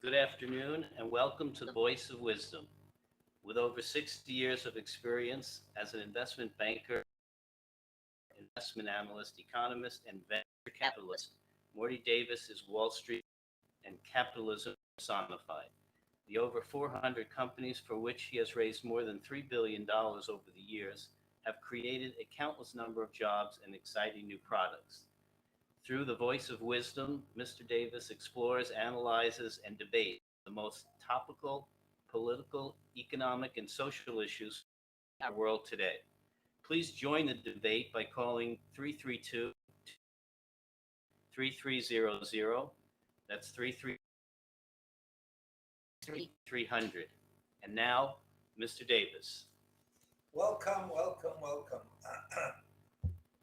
Good afternoon, and welcome to the Voice of Wisdom. With over 60 years of experience as an investment banker, investment analyst, economist, and venture capitalist, Morty Davis is Wall Street and capitalism personified. The over 400 companies for which he has raised more than $3 billion over the years have created a countless number of jobs and exciting new products. Through the voice of wisdom, Mr. Davis explores, analyzes, and debates the most topical political, economic, and social issues in our world today. Please join the debate by calling 332 3300. That's 33300. And now, Mr. Davis. Welcome, welcome, welcome.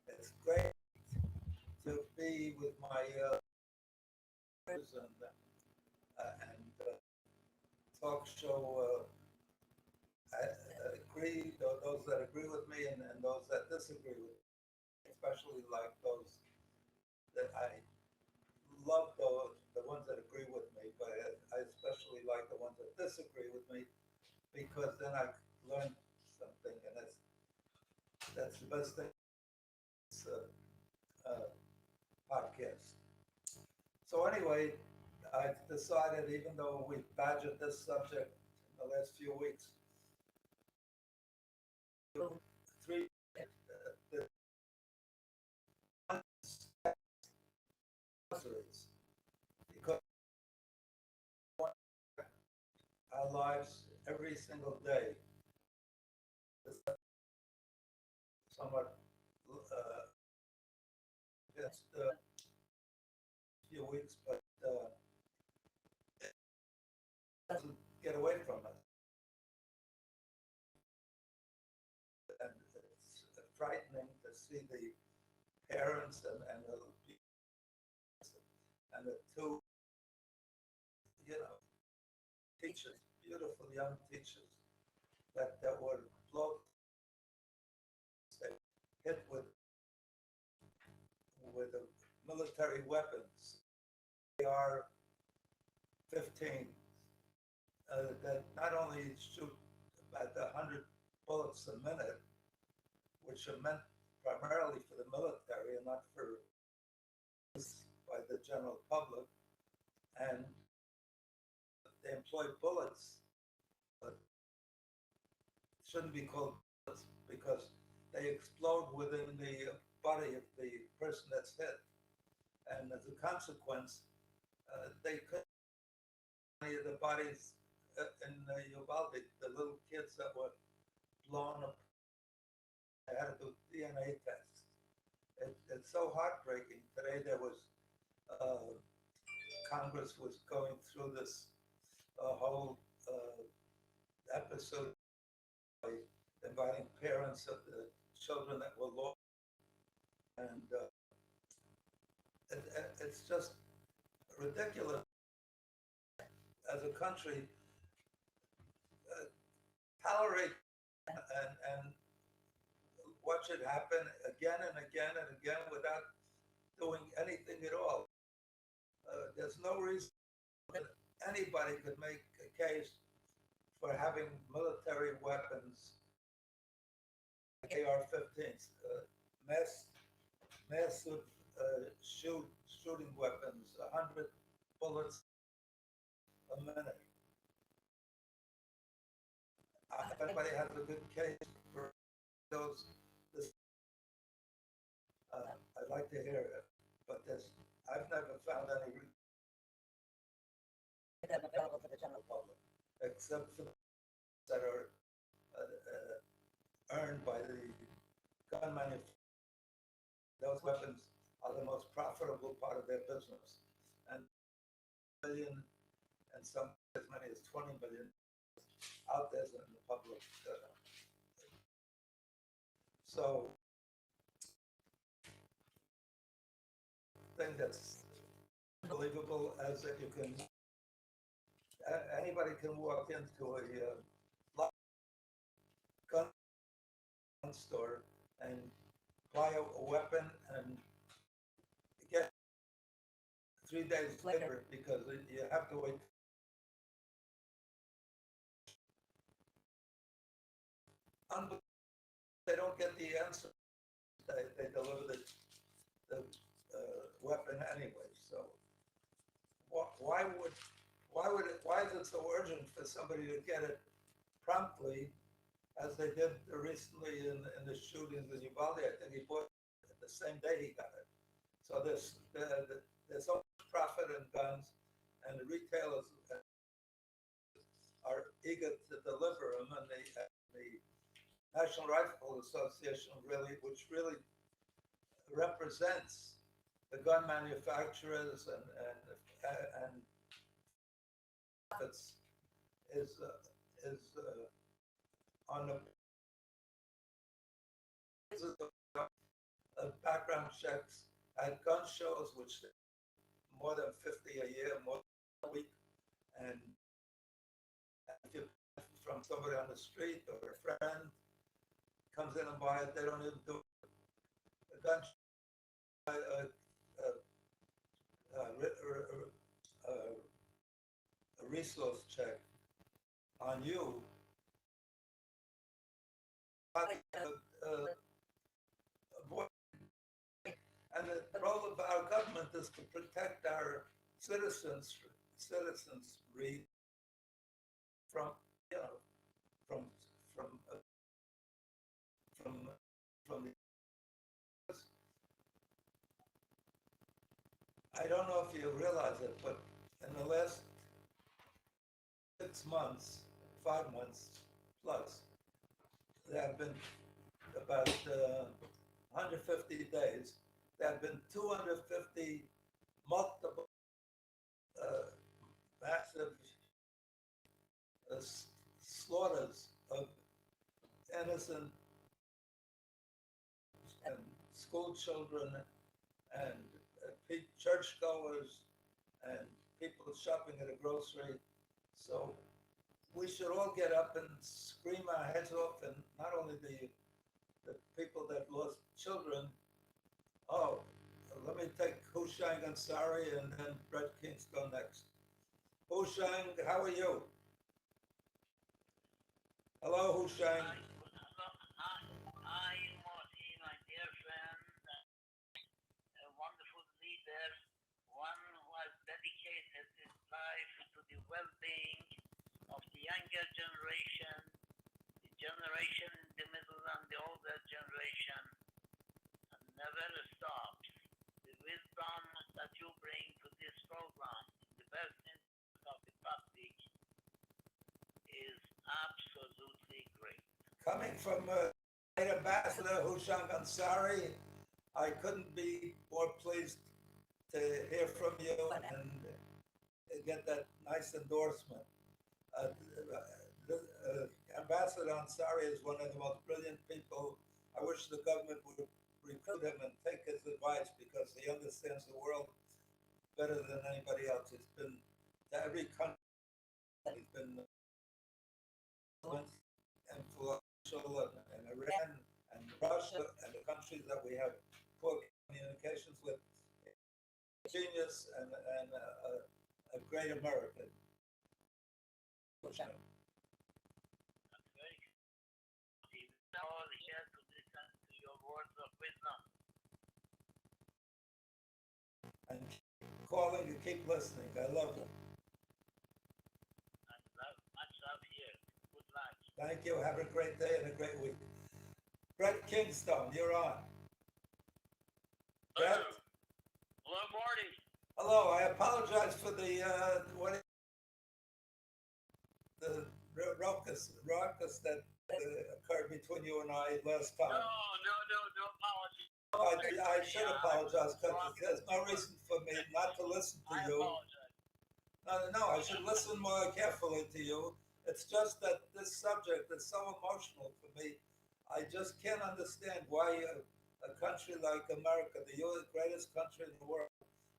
It's great to be with my friends and talk show. Agree those that agree with me and those that disagree with me, especially like those that I love the ones that agree with me, but I especially like the ones that disagree with me because then I learn something, and that's the best thing. It's podcast. So anyway, I decided, even though we badgered this subject in the last few weeks, three the groceries, because our lives every single day is somewhat just a few weeks, but it doesn't get away from us. And it's frightening to see the parents and the two, teachers, beautiful young teachers that were blown, hit with the military weapons. They are 15 that not only shoot about 100 bullets a minute, which are meant primarily for the military and not for use by the general public, and they employ bullets, but it shouldn't be called bullets because they explode within the body of the person that's hit, and as a consequence, they could any of the bodies in Uvalde, the little kids that were blown up. They had to do DNA tests. It's so heartbreaking. Today there was Congress was going through this whole episode by inviting parents of the children that were lost, and it's just ridiculous. As a country, tolerate and watch it happen again and again and again without doing anything at all. There's no reason that anybody could make a case for having military weapons like AR-15s, massive shooting weapons, 100 bullets a minute. If anybody has a good case for those, I'd like to hear it. But I've never found any available to the general public, except for that are earned by the gun manufacturers. Those weapons are the most profitable part of their business, and million and some as many as 20 million out there in the public. So, thing that's unbelievable as that you can anybody can walk into a gun store and buy a weapon and get 3 days later because you have to wait they don't get the answer. They deliver the weapon anyway. So why is it so urgent for somebody to get it promptly, as they did recently in the shootings in Uvalde? I think he bought it the same day he got it. So there's so much profit in guns, and the retailers are eager to deliver them, and the National Rifle Association which really represents the gun manufacturers and profits, is on the background checks at gun shows, which more than 50 a year, more than a week, and if you from somebody on the street or a friend comes in and buy it, they don't even do it. A gun a resource check on you. And the role of our government is to protect our citizens from, you know, from from the. I don't know if you realize it, but in the last 6 months, 5 months plus, there have been about 150 days. There have been 250 multiple massive slaughters of innocent and school children and churchgoers and people shopping at a grocery. So we should all get up and scream our heads off, and not only the people that lost children. Oh, let me take Hushang Ansari and then Brett Kingston next. Hushang, how are you? Hello, Hushang. Hi, Morty, my dear friend, a wonderful leader, one who has dedicated his life to the well-being of the younger generation, the generation in the middle and the older generation, and never stops. The wisdom that you bring to this program in the best interest of the public is absolutely great. Coming from State Ambassador Hushang Ansari, I couldn't be more pleased to hear from you and get that nice endorsement. Ambassador Ansari is one of the most brilliant people. I wish the government would recruit him and take his advice, because he understands the world better than anybody else. He's been to every country. He's been influential in Iran and Russia and the countries that we have poor communications with. Genius and a great American. That's very good. We all here to listen to your words of wisdom. And keep calling and keep listening. I love you. Much love here. Good luck. Thank you. Have a great day and a great week. Brett Kingston, you're on. Brett? Hello, Morty. Hello. I apologize for the raucous that occurred between you and I last time. No apology. I should apologize, because there's no reason for me not to listen to I you. apologize. No, I should listen more carefully to you. It's just that this subject is so emotional for me. I just can't understand why a country like America, the greatest country in the world,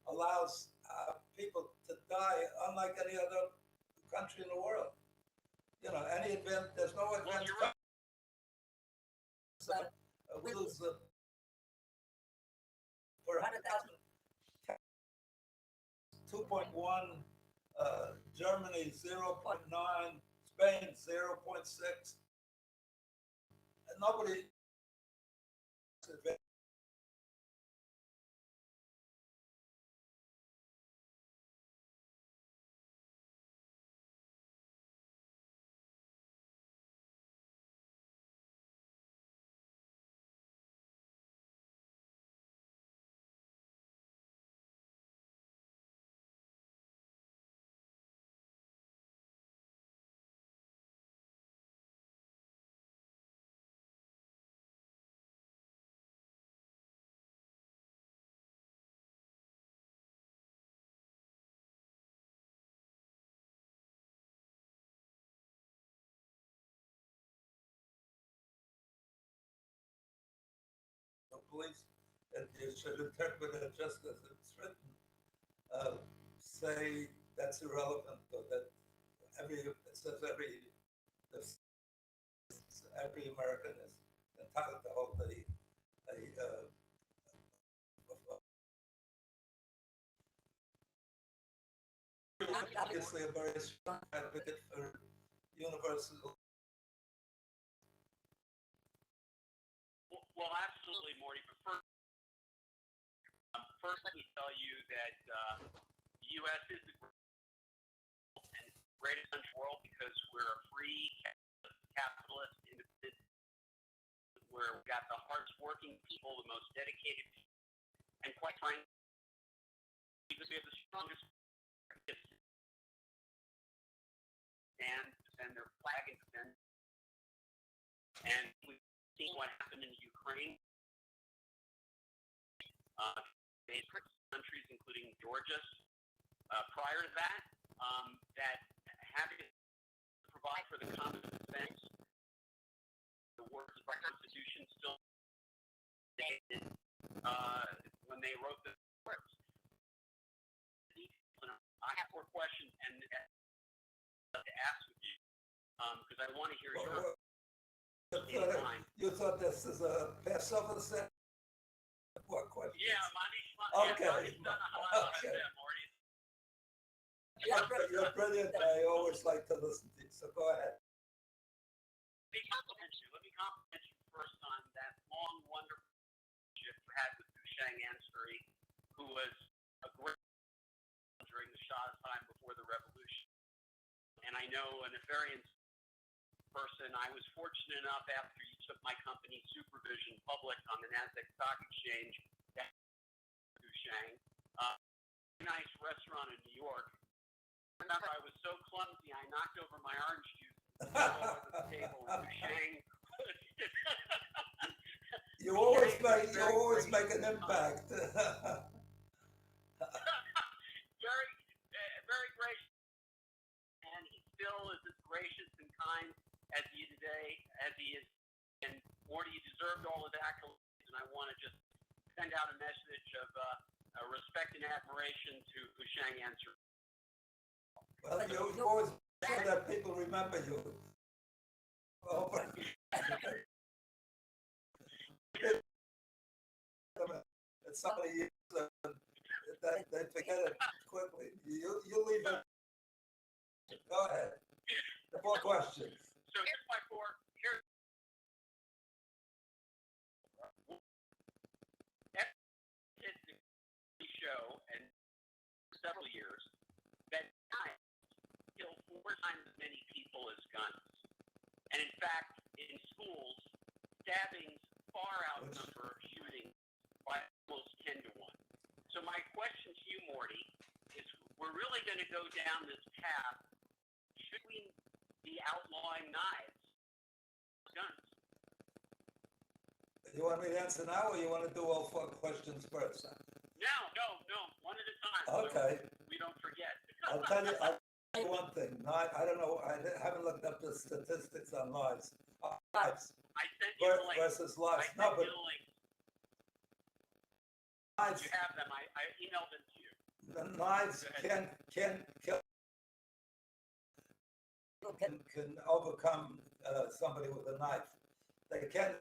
allows people to die unlike any other country in the world. You know, any event, there's no event. Well, you're right. We lose for 100,000, 2.1, Germany 0.9, Spain 0.6. nobody. Police, that you should interpret it just as it's written, say that's irrelevant, or that it says every American is entitled to hold obviously a very strong advocate for universal. Well, absolutely, Morty. But first, let me tell you that the U.S. is the greatest country in the world because we're a free capitalist, independent, where we've got the hardest working people, the most dedicated people, and quite frankly, because we have the strongest and their flag and defend. And we've seen what happened in Ukraine. Countries, including Georgia, prior to that, that having to provide for the common defense, the words of our Constitution still stated when they wrote the words. I have more questions and to ask with you because I want to hear your. You thought this is a Passover set? What question? Yeah, Okay. Okay. You're brilliant. I always like to listen to you. So go ahead. Let me compliment you first on that long, wonderful relationship you had with Dushang Ansari, who was a great during the Shah's time before the revolution. And I know an Afarian person, I was fortunate enough after you took my company Supervision public on the NASDAQ Stock Exchange, Dushang, nice restaurant in New York. I remember I was so clumsy, I knocked over my orange juice all over the table. Dushang. You always make an impact. Very gracious, and he still is as gracious and kind as he is. And Morty, you deserved all of the accolades, and I want to just send out a message of respect and admiration to Dushang Ansari. Well, you always say that people remember you. It's somebody they forget it quickly. You leave it. Go ahead. The more questions. So here's my four. Show and several years that knives kill 4 times as many people as guns. And in fact, in schools, stabbings far outnumber shootings by almost 10 to 1. So my question to you, Morty, is we're really going to go down this path. Should we be outlawing knives, guns? You want me to answer now, or you want to do all 4 questions first? No, one at a time. Okay. So we don't forget. I'll tell you one thing. I don't know. I haven't looked up the statistics on lives. Lives I sent you the link. versus lives. I sent No, but you the link. lives. You have them. I emailed them to you. The knives can kill. Can overcome somebody with a knife. They can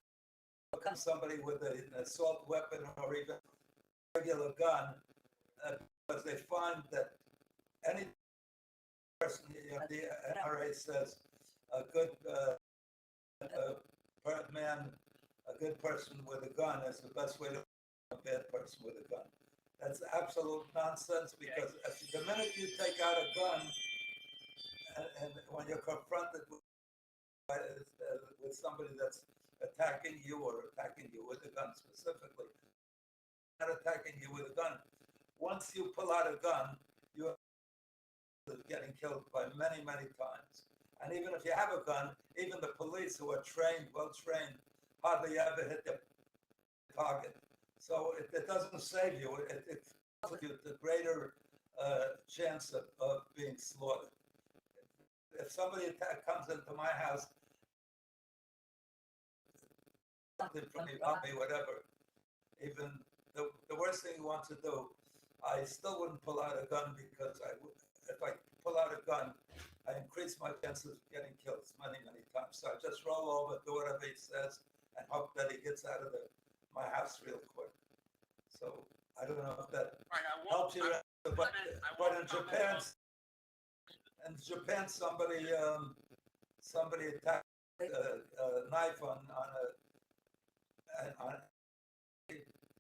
overcome somebody with an assault weapon or even a regular gun, because they find that any person, the NRA says, a good man, a good person with a gun is the best way to a bad person with a gun. That's absolute nonsense because the minute you take out a gun, and when you're confronted with somebody that's attacking you or attacking you with a gun specifically, not attacking you with a gun. Once you pull out a gun, you're getting killed by many, many times. And even if you have a gun, even the police who are trained, well trained, hardly ever hit the target. So it doesn't save you. It gives you the greater chance of being slaughtered. If somebody comes into my house, something from me, about me, whatever, even the worst thing you want to do, I still wouldn't pull out a gun because if I pull out a gun, I increase my chances of getting killed many, many times. So I just roll over, do whatever he says, and hope that he gets out of my house real quick. So I don't know if that helps you. But in Japan, somebody attacked a knife on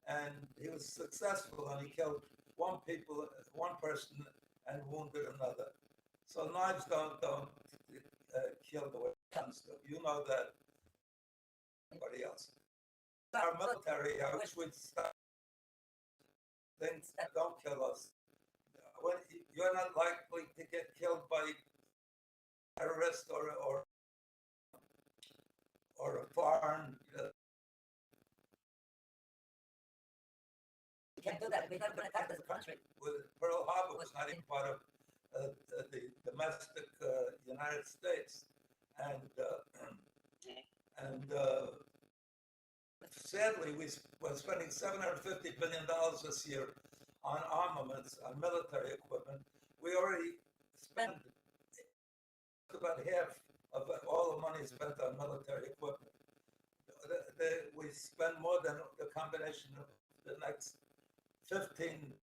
and he was successful, and he killed one person, and wounded another. So knives don't kill the way guns do. You know that. Anybody else? Our military, I wish we'd stop things that don't kill us. When you're not likely to get killed by terrorists or a foreign. You can't do that. We're not going to attack this country. Pearl Harbor was not even part of the domestic United States, and sadly, we're spending $750 billion this year on armaments, on military equipment. We already spent about half of all the money spent on military equipment. We spend more than the combination of the next 15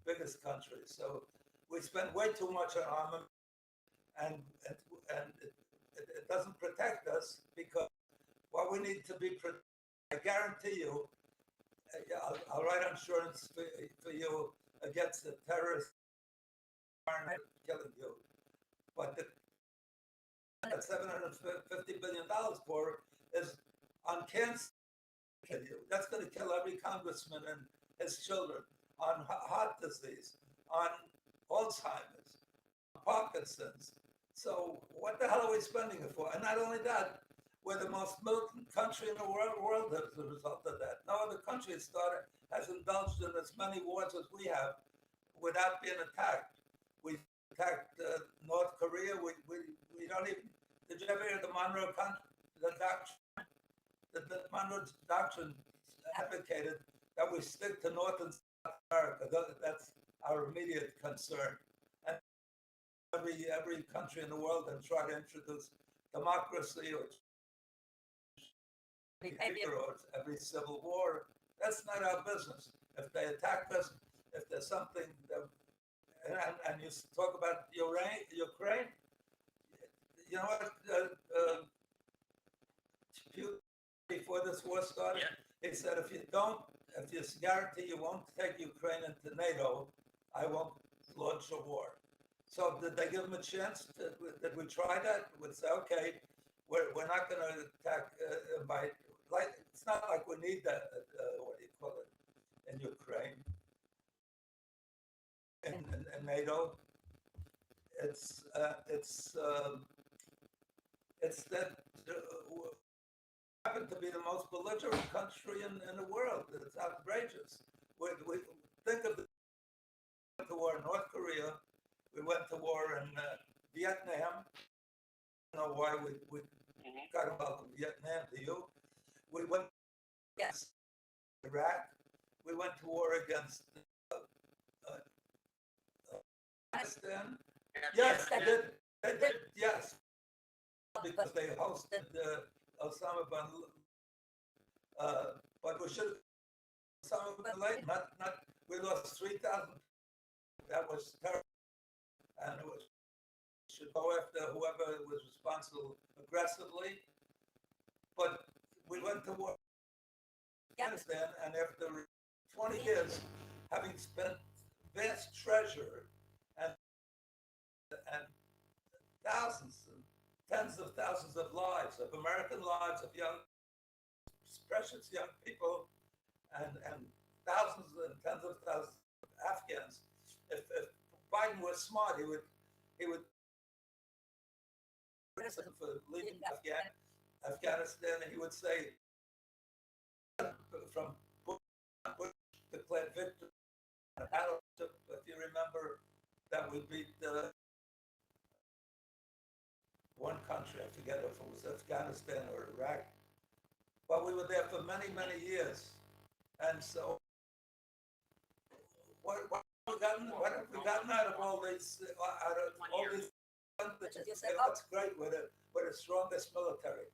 biggest countries. So we spend way too much on armament, and it doesn't protect us, because what we need to be protected, I guarantee you, I'll write insurance for you against the terrorists killing you. But that $750 billion for is on cancer. That's going to kill every congressman and his children, on heart disease, on Alzheimer's, on Parkinson's. So what the hell are we spending it for? And not only that, we're the most militant country in the world as a result of that. No other country has indulged in as many wars as we have without being attacked. We attacked North Korea. We don't even. Did you ever hear the Monroe Doctrine? The Monroe Doctrine advocated that we stick to North and South America. That's our immediate concern. And every country in the world and try to introduce democracy or every civil war. That's not our business. If they attack us, if there's something that, and you talk about Ukraine, you know what? Before this war started, he said, if you guarantee you won't take Ukraine into NATO, I won't launch a war. So did they give him a chance? Did we try that? We'd say, okay, we're not going to attack it's not like we need that, what do you call it, in Ukraine, in NATO. It's that happen to be the most belligerent country in the world. It's outrageous. We think of the war in North Korea. We went to war in Vietnam. I don't know why we got involved in Vietnam, do you? We went against Iraq. We went to war against Afghanistan. Yes, they did. They did, yes. Because they hosted Osama bin but we should Osama bin Laden, not we lost 3,000. That was terrible. And it was should go after whoever was responsible aggressively. But we went to war in Afghanistan, and after 20 years, having spent vast treasure and thousands and tens of thousands of lives, of American lives, of young, precious young people, and thousands and tens of thousands of Afghans. If Biden was smart, he would criticism for leaving Afghanistan, and he would say from Bush declared victory. If you remember, that we beat one country, I forget if it was Afghanistan or Iraq, but we were there for many, many years. And so, what have we gotten out of all these? That's great. We're the strongest military.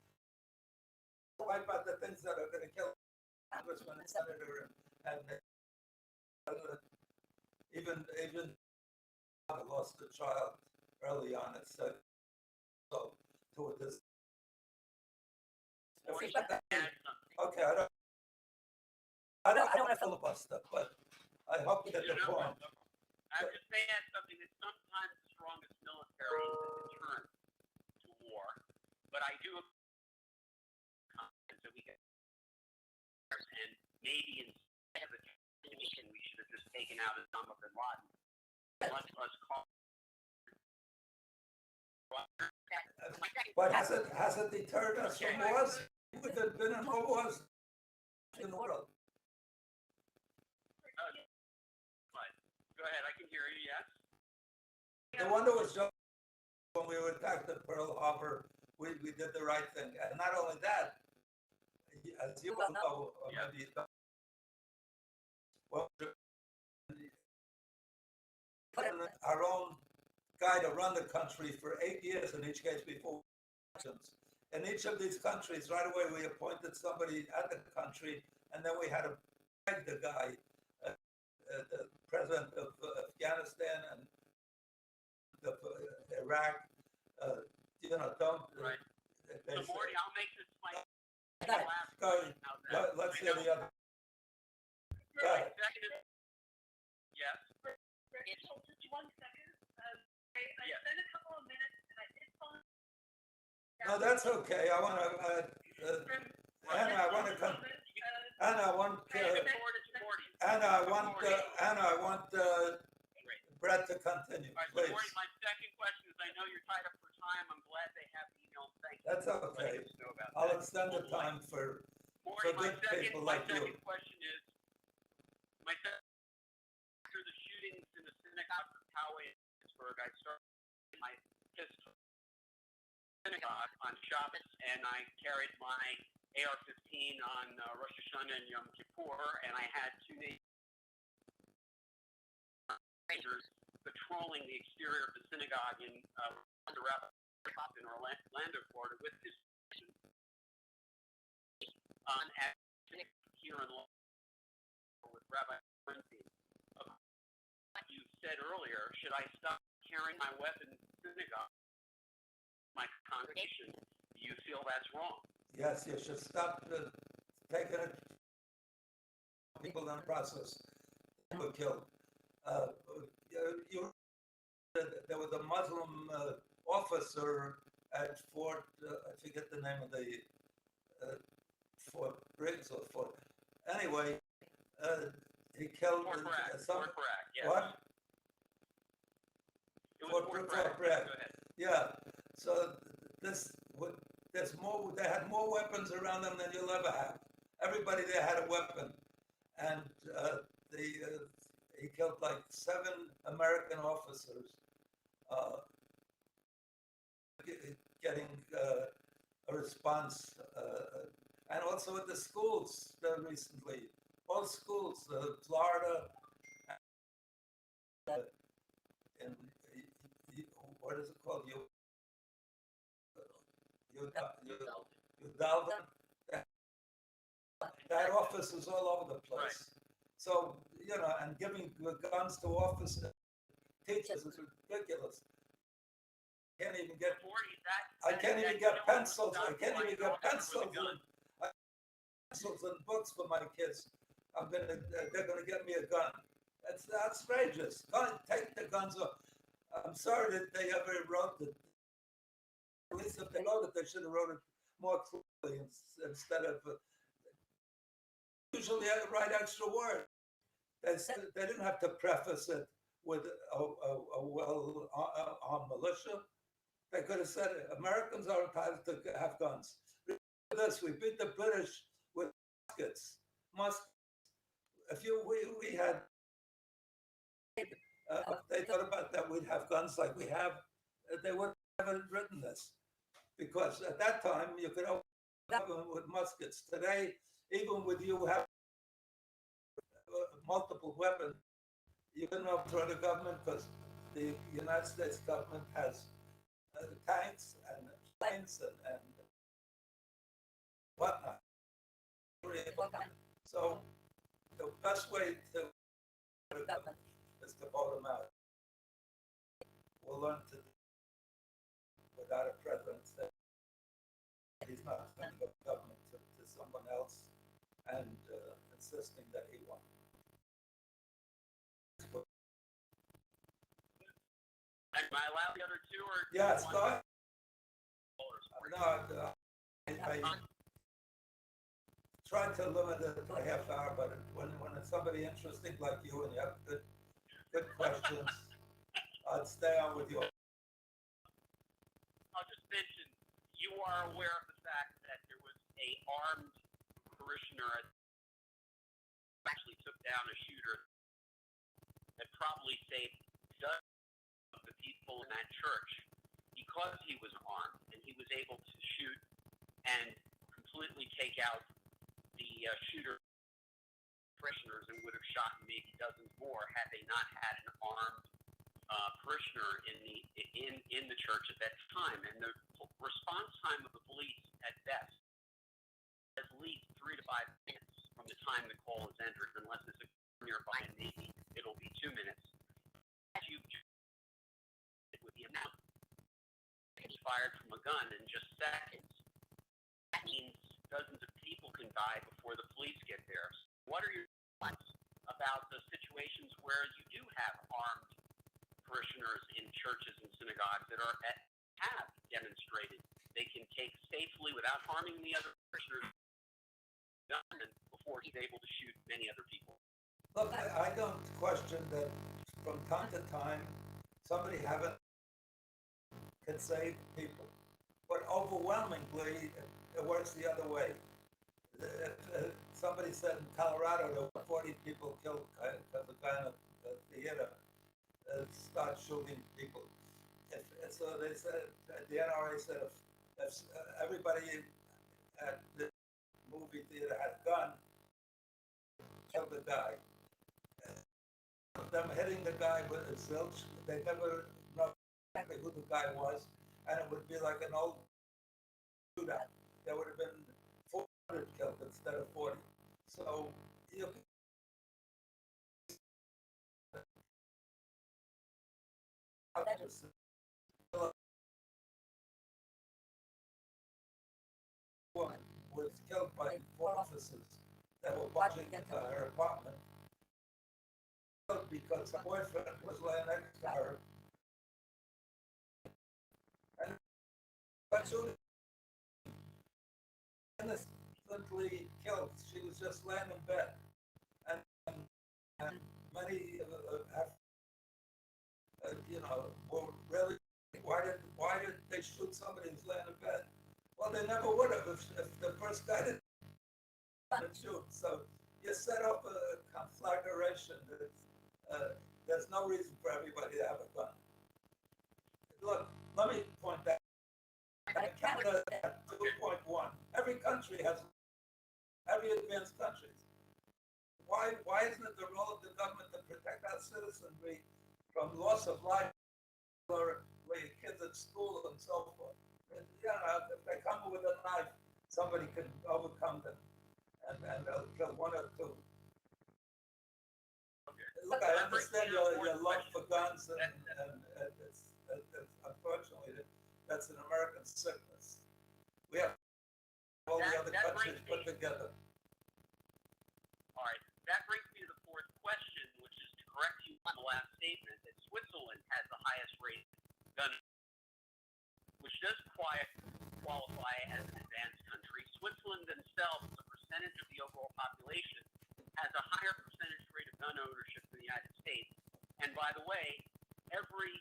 Wipe out the things that are going to kill congressman and senator and even I lost a child early on. It's so to this. Okay, I don't want to filibuster, but I hope you get the point. I was just saying something that sometimes the strongest military is a deterrent to war, but I do that we get and maybe instead of a mission, we should have just taken out Osama bin Laden. Let's call. But has it deterred us from wars? We've been in more wars in the world. Go ahead, I can hear you, yes? The wonder was just when we were attacked at Pearl Harbor, we did the right thing. And not only that, as you well know, or maybe you don't, well, our own guy to run the country for 8 years in each case before elections. In each of these countries, right away, we appointed somebody at the country, and then we had to beg the guy, the president of Afghanistan and Iraq, don't. Right. So, Morty, I'll make this my Okay, last go ahead. question. Let's hear the other. Go ahead. Yes. Just 1 second. I spent a couple of minutes and I did phone. No, that's okay. I want to, Anna, I want to come. Anna, I want Brett to continue, All right, so please. Morty, my second question is, I know you're tied up for time. I'm glad they have the email. Thank you. That's okay. I'll extend the time for Morty, my good people like you. second question is, after the shootings in the synagogue of Poway in Pittsburgh, I started my pistol synagogue on Shabbos, and I carried my AR-15 on Rosh Hashanah and Yom Kippur, and I had 2 rangers patrolling the exterior of the synagogue in Orlando, Florida, with this here in with Rabbi Bernstein. You said earlier, should I stop carrying my weapon in synagogue? My congregation, do you feel that's wrong? Yes, you should stop taking it. People in the process were killed. There was a Muslim officer at Fort, I forget the name of the Fort Briggs or Fort. Anyway, he killed Fort Bragg. some. Fort Bragg, yes. What? It was Fort Bragg. Go ahead. Yeah. So there's more. They had more weapons around them than you'll ever have. Everybody there had a weapon, and he killed like 7 American officers, getting a response, and also at the schools recently. All schools, Florida, in what is it called? Udalvin. That office is all over the place. Right. So, and giving guns to officers, teachers is ridiculous. Can't even get. Morty, I can't even get pencils. I can't even get pencils. pencils and books for my kids. They're gonna get me a gun. That's outrageous. Take the guns off. I'm sorry that they ever wrote it. At least if they wrote it, they should have wrote it more clearly instead of usually write extra words. They didn't have to preface it with a well-armed militia. They could have said Americans are entitled to have guns. This, we beat the British with muskets. If we had, they thought about that, we'd have guns like we have, they would have written this. Because at that time, you could open government with muskets. Today, even with you having multiple weapons, you can overthrow the government because the United States government has tanks and planes and whatnot. So the best way to is to vote them out. We'll learn to without a president that he's not going to go government to someone else and insisting that he won. Am I allowed the other two, or Yes, one? go ahead. No, I tried to limit it to a half hour, but when it's somebody interesting like you and you have good questions, I'd stay on with you. I'll just mention, you are aware of the fact that there was a armed parishioner who actually took down a shooter that probably saved dozens of the people in that church because he was armed and he was able to shoot and completely take out the shooter parishioners and would have shot maybe dozens more had they not had an armed parishioner in the church at that time. And the response time of the police at best at least 3 to 5 minutes from the time the call is entered, unless it's nearby, and maybe it'll be 2 minutes. As you it would be announced, it's fired from a gun in just seconds. That means dozens of people can die before the police get there. What are your thoughts about the situations where you do have armed parishioners in churches and synagogues that have demonstrated they can take safely without harming the other parishioners before he's able to shoot many other people? Look, I don't question that from time to time somebody can save people, but overwhelmingly it works the other way. If somebody said in Colorado there were 40 people killed because the guy in the theater started shooting people. So they said, the NRA said if everybody at the movie theater had a gun, killed the guy. Them hitting the guy with a zilch, they never know exactly who the guy was, and it would be like an old shootout. There would have been 400 killed instead of 40. So you woman was killed by 4 officers that were watching her apartment because her boyfriend was laying next to her. And that's who innocently killed. She was just laying in bed. And many were really, why did they shoot somebody who's laying in bed? Well, they never would have if the first guy didn't shoot. So you set up a conflagration. There's no reason for everybody to have a gun. Look, let me point out. Canada at 2.1. Every country has, every advanced country. Why isn't it the role of the government to protect our citizenry from loss of life, or kids at school and so forth? If they come with a knife, somebody can overcome them and they'll kill 1 or 2. Look, I understand your love for guns, and it's unfortunately that's an American sickness. We have all the other countries put together. that brings me to the fourth question, which is to correct you on the last statement that Switzerland has the highest rate of gun, which does qualify as an advanced country. Switzerland themselves, as a percentage of the overall population, has a higher percentage rate of gun ownership than the United States. And by the way, every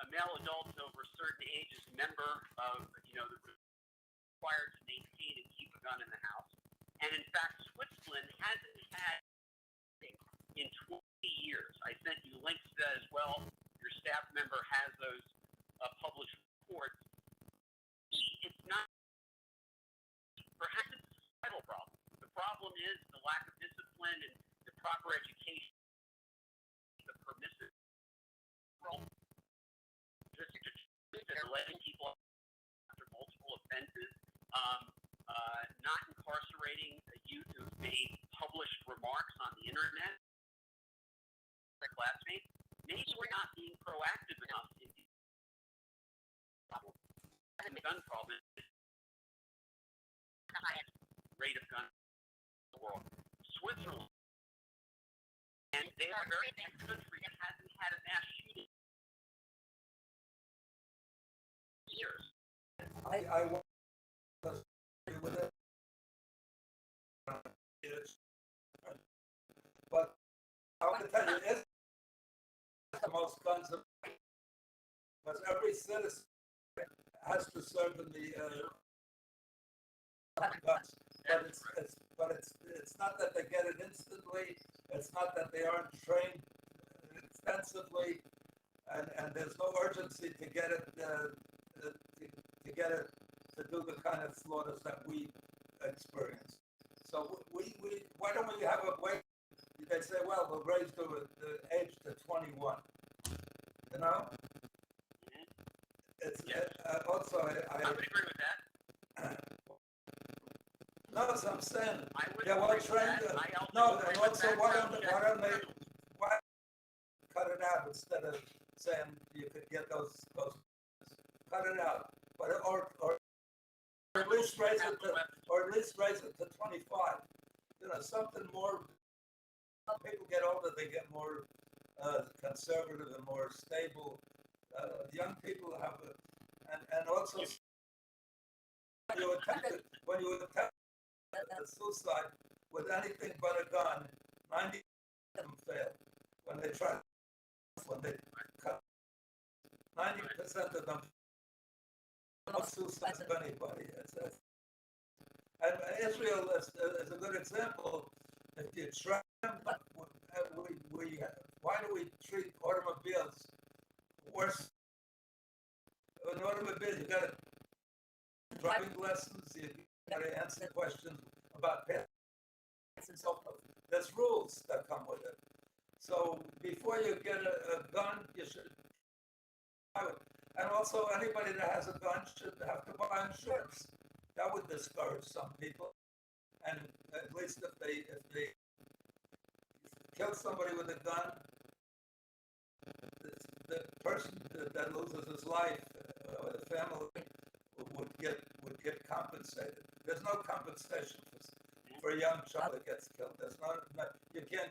a male adult over a certain age is a member of, the required to maintain and keep a gun in the house. And in fact, Switzerland hasn't had in 20 years. I sent you links to that as well. Your staff member has those published reports. It's not, perhaps it's a societal problem. The problem is the lack of discipline and the proper education, the permissive role, just letting people after multiple offenses, not incarcerating a youth who's made published remarks on the internet, their classmates. Maybe we're not being proactive enough in the gun problem. Is the highest rate of gun in the world. Switzerland, and they are a very big country that hasn't had a mass shooting in years. I want to agree with it. But I want to tell you, it's the most guns because every citizen has to serve in the guns. But it's not that they get it instantly. It's not that they aren't trained extensively, and there's no urgency to get it to do the kind of slaughters that we experience. So why don't we have a way? They say, well, we'll raise the age to 21. You know? It's also I would agree with that. No, that's what I'm saying. I would Yeah, well, agree with trained. that. No, and also why don't they cut it out instead of saying you could get those cut it out, but or at least raise it to 25. Something more. People get older, they get more conservative and more stable. Young people have and also when you attempt suicide with anything but a gun, 90% of them fail. When they try, cut, 90% of them don't suicide with anybody. And Israel is a good example. If you try, why do we treat automobiles worse? An automobile, you got driving lessons, you got to answer questions about pets and so forth. There's rules that come with it. So before you get a gun, you should buy it. And also, anybody that has a gun should have to buy insurance. That would discourage some people. And at least if they kill somebody with a gun, the person that loses his life, or the family, would get compensated. There's no compensation for a young child that gets killed. There's you can't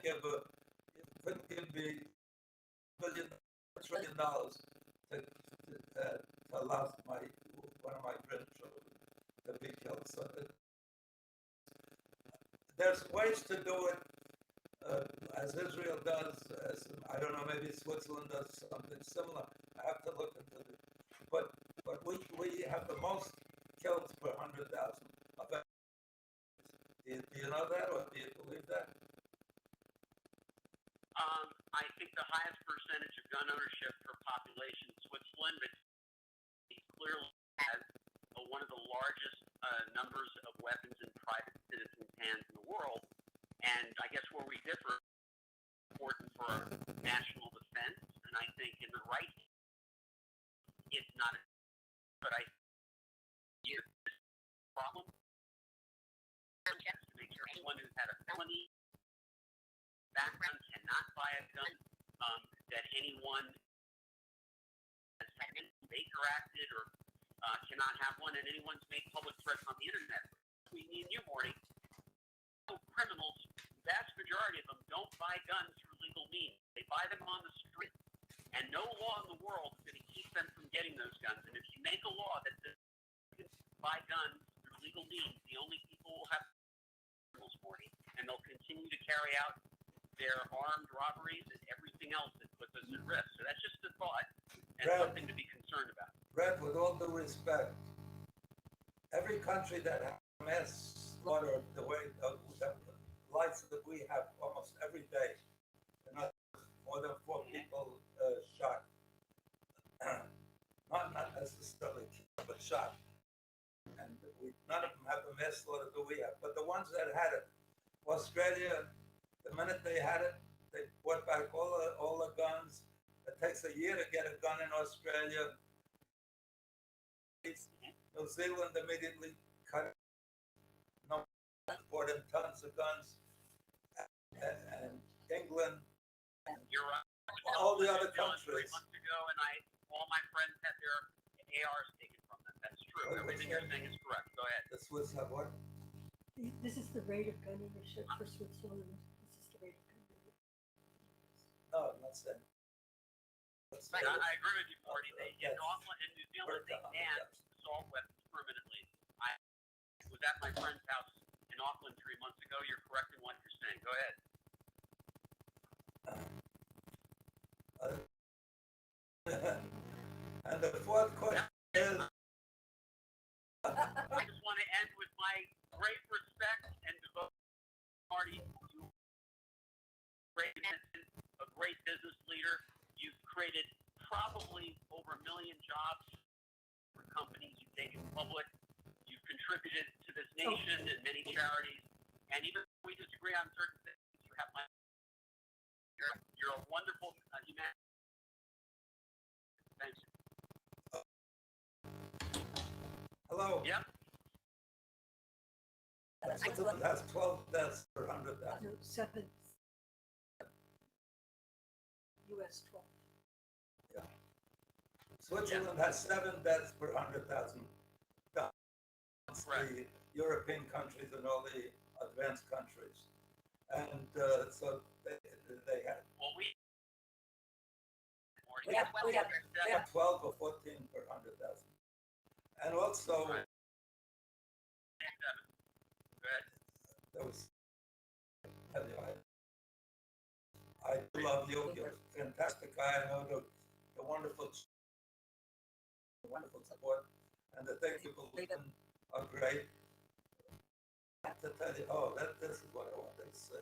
couldn't give me $1 trillion to allow one of my grandchildren to be killed. So there's ways to do it, as Israel does, as I don't know, maybe Switzerland does something similar. I have to look into it. But we have the most killed per 100,000. Do you know that, or do you believe that? I think the highest percentage of gun ownership per population in Switzerland, but it clearly has one of the largest numbers of weapons in private citizens' hands in the world. And I guess where we differ is important for national defense, and I think in the right, it's not. But I see this problem to make sure anyone who's had a felony background cannot buy a gun, that anyone has been Baker acted or cannot have one, and anyone's made public threats on the internet. We need you, Morty. No criminals vast majority of them don't buy guns through legal means. They buy them on the street. And no law in the world is going to keep them from getting those guns. And if you make a law that says you can buy guns through legal means, the only people will have criminals, Morty, and they'll continue to carry out their armed robberies and everything else that puts us at risk. So that's just a thought and Right. something to be concerned about. Brett, with all due respect, every country that has mass slaughter the way the lights that we have almost every day, and not more than 4 people shot, not necessarily killed, but shot. And none of them have the mass slaughter that we have. But the ones that had it, Australia, the minute they had it, they brought back all the guns. It takes a year to get a gun in Australia. New Zealand immediately cut it. No, brought in tons of guns. And England, You're right. all the other 3 countries. months ago, and all my friends had their ARs taken from them. That's true. Everything you're saying is correct. Go ahead. The Swiss have what? This is the rate of gun ownership for Switzerland. This is the rate of gun ownership. No, I'm not saying. I agree with you, Morty. In Auckland, in New Zealand, they banned assault weapons permanently. I was at my friend's house in Auckland 3 months ago. You're correct in what you're saying. Go ahead. And the fourth question is, I just want to end with my great respect and devotion to Marty. You great man, a great business leader. You've created probably over 1 million jobs for companies you've taken public. You've contributed to this nation and many charities. And even if we disagree on certain things, you have my. You're a wonderful human. Thanks. hello, Yep. Switzerland has 12 deaths per 100,000. No, 7. US 12. Switzerland has 7 deaths per 100,000. Right. The European countries and all the advanced countries. And so they had Well, we. We have 12 or 14 per 100,000. And also, Right. Good. there was, I love you. You're a fantastic guy. I know the wonderful support, and the things you believe in are great. I have to tell you, this is what I wanted to say.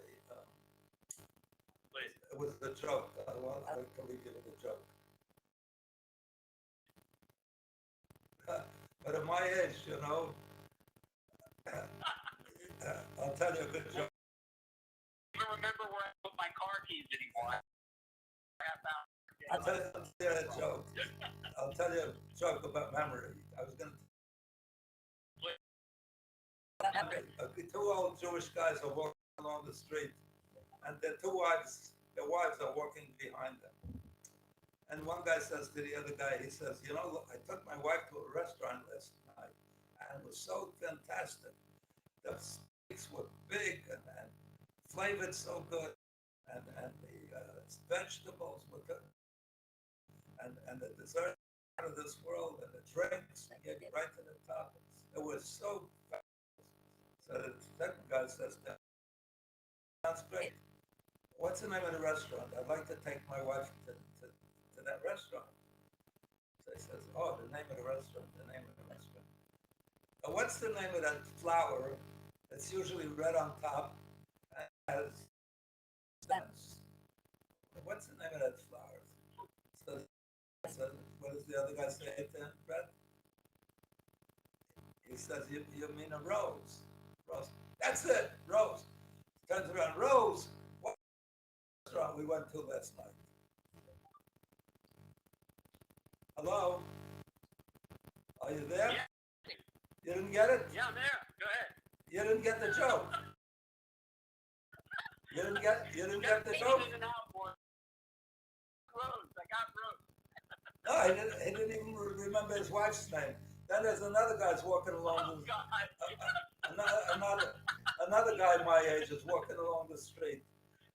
Please. It was a joke. I like to leave you with a joke. But at my age, I'll tell you a good joke. I don't remember where I put my car keys anymore. I'll tell you a joke. I'll tell you a joke about memory. I was going to. Two old Jewish guys are walking along the street, and their wives are walking behind them. And one guy says to the other guy, he says, look, I took my wife to a restaurant last night, and it was so fantastic. The steaks were big and flavored so good, and the vegetables were good, and the dessert out of this world, and the drinks, and get right to the top. It was so fabulous. So the second guy says, sounds great. What's the name of the restaurant? I'd like to take my wife to that restaurant. So he says, the name of the restaurant. What's the name of that flower that's usually red on top and has stems? What's the name of that flower? So what does the other guy say to him, Brett? He says, you mean a rose? Rose. That's it, rose. Turns around, Rose, what restaurant we went to last night? Hello? Are you there? Yeah. You didn't get it? Yeah, I'm there. Go ahead. You didn't get the joke. You didn't get the joke? In and out, boy. Rose. I got Rose. No, he didn't even remember his wife's name. Then there's another guy's walking along. Oh, God. another guy my age was walking along the street,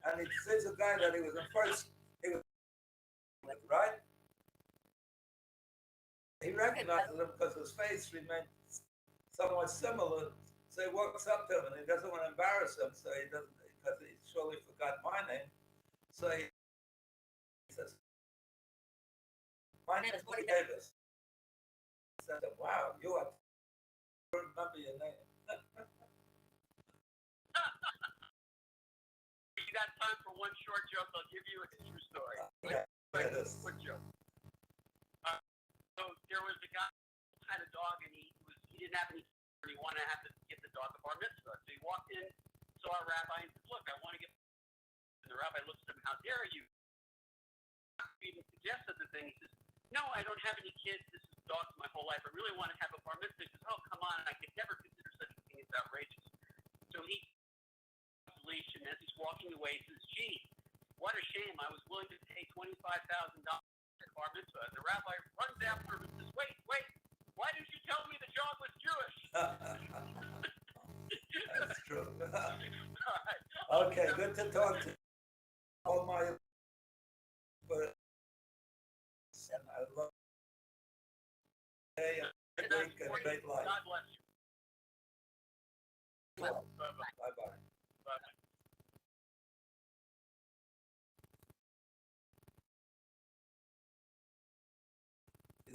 and he sees a guy that he was he was with, right? He recognizes him because his face remained somewhat similar. So he walks up to him, and he doesn't want to embarrass him, so he doesn't, because he surely forgot my name. So he says, "My name is Morty Davis." I said, "Wow, you are, I remember your name." You got time for one short joke? I'll give you a true story. Yeah, yes. Quick joke. So there was a guy who had a dog, and he didn't have any, and he wanted to have to give the dog a bar mitzvah. So he walked in, saw a rabbi, and said, "Look, I want to get." And the rabbi looks at him, "How dare you?" He even suggested the thing. He says, "No, I don't have any kids. This is dogs my whole life. I really want to have a bar mitzvah." He says, "Oh, come on, I could never consider such a thing. It's outrageous." So he leash, and as he's walking away, he says, "Gee, what a shame. I was willing to pay $25,000 for bar mitzvah." And the rabbi runs after him and says, "Wait, why didn't you tell me the dog was Jewish?" That's true. All right. Okay, good to talk to you. All my, but and I love a great week and a great life. God bless you. Well,